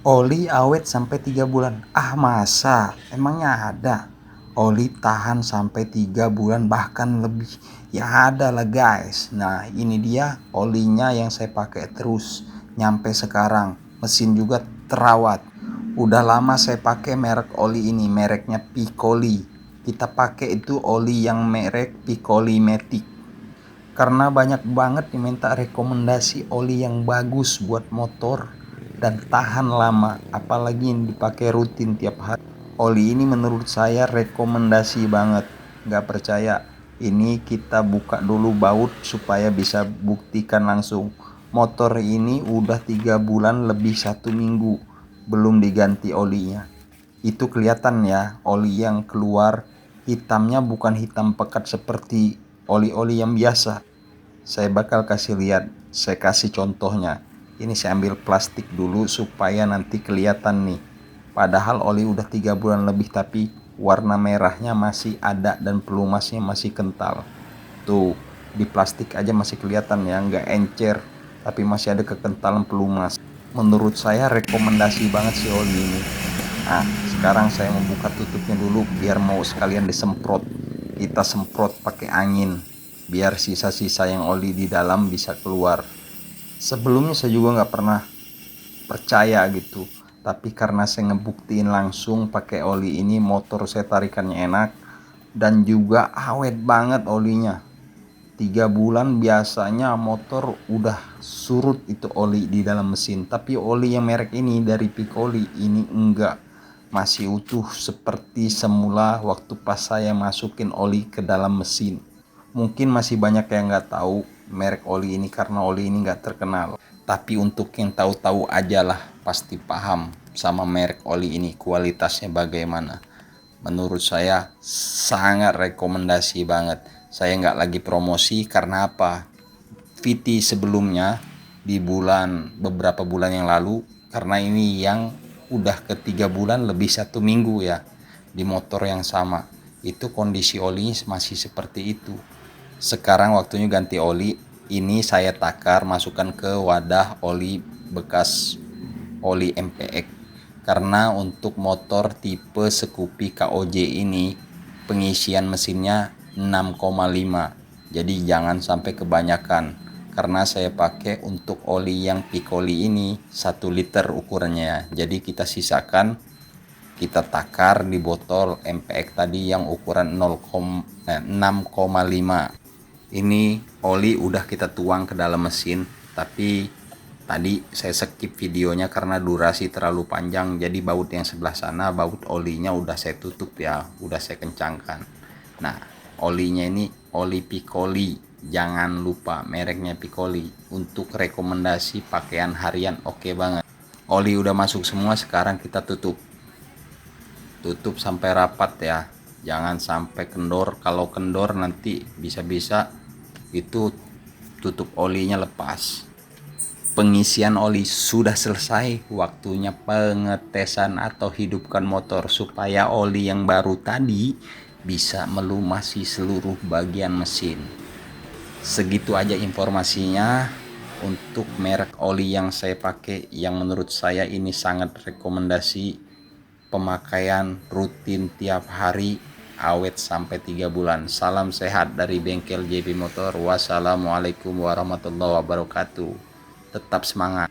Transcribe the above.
Oli awet sampai 3 bulan. Ah, masa? Emangnya ada? Oli tahan sampai 3 bulan bahkan lebih. Ya ada lah guys. Nah ini dia olinya yang saya pakai terus nyampe sekarang. Mesin juga terawat. Udah lama saya pakai merek oli ini. Mereknya Piccoli. Kita pakai itu oli yang merek Piccoli Matic. Karena banyak banget diminta rekomendasi oli yang bagus buat motor dan tahan lama, apalagi yang dipakai rutin tiap hari. Oli ini menurut saya rekomendasi banget. Nggak percaya? Ini kita buka dulu baut supaya bisa buktikan langsung. Motor ini udah 3 bulan lebih 1 minggu belum diganti olinya. Itu kelihatan ya, oli yang keluar hitamnya bukan hitam pekat seperti oli-oli yang biasa. Saya bakal kasih lihat, saya kasih contohnya. Ini saya ambil plastik dulu supaya nanti kelihatan nih. Padahal oli udah 3 bulan lebih tapi warna merahnya masih ada dan pelumasnya masih kental. Tuh, di plastik aja masih kelihatan ya, nggak encer, tapi masih ada kekentalan pelumas. Menurut saya rekomendasi banget si oli ini. Nah, sekarang saya membuka tutupnya dulu biar mau sekalian disemprot. Kita semprot pakai angin biar sisa-sisa yang oli di dalam bisa keluar. Sebelumnya saya juga nggak pernah percaya gitu, tapi karena saya ngebuktiin langsung pakai oli ini, motor saya tarikannya enak dan juga awet banget olinya. 3 bulan biasanya motor udah surut itu oli di dalam mesin, tapi oli yang merek ini dari Piccoli ini enggak, masih utuh seperti semula waktu pas saya masukin oli ke dalam mesin. Mungkin masih banyak yang nggak tahu merek oli ini karena oli ini nggak terkenal, tapi untuk yang tahu-tahu aja lah pasti paham sama merek oli ini kualitasnya bagaimana. Menurut saya sangat rekomendasi banget. Saya nggak lagi promosi karena apa? VT sebelumnya di beberapa bulan yang lalu, karena ini yang udah ketiga bulan lebih 1 minggu ya di motor yang sama, itu kondisi olinya masih seperti itu. Sekarang waktunya ganti oli. Ini saya takar masukkan ke wadah oli bekas oli MPX, karena untuk motor tipe Scoopy KOJ ini pengisian mesinnya 6,5, jadi jangan sampai kebanyakan. Karena saya pakai untuk oli yang Piccoli ini 1 liter ukurannya, jadi kita sisakan, kita takar di botol MPX tadi yang ukuran 6,5. Ini oli udah kita tuang ke dalam mesin, tapi tadi saya skip videonya karena durasi terlalu panjang. Jadi baut yang sebelah sana, baut olinya udah saya tutup ya, udah saya kencangkan. Nah, olinya ini oli Piccoli, jangan lupa mereknya Piccoli. Untuk rekomendasi pakaian harian oke banget. Oli udah masuk semua, sekarang kita tutup sampai rapat ya, jangan sampai kendor. Kalau kendor nanti bisa-bisa itu tutup olinya lepas. Pengisian oli sudah selesai, waktunya pengetesan atau hidupkan motor supaya oli yang baru tadi bisa melumasi seluruh bagian mesin. Segitu aja informasinya untuk merek oli yang saya pakai, yang menurut saya ini sangat rekomendasi. Pemakaian rutin tiap hari, awet sampai 3 bulan. Salam sehat dari bengkel JP Motor. Wassalamualaikum warahmatullahi wabarakatuh. Tetap semangat.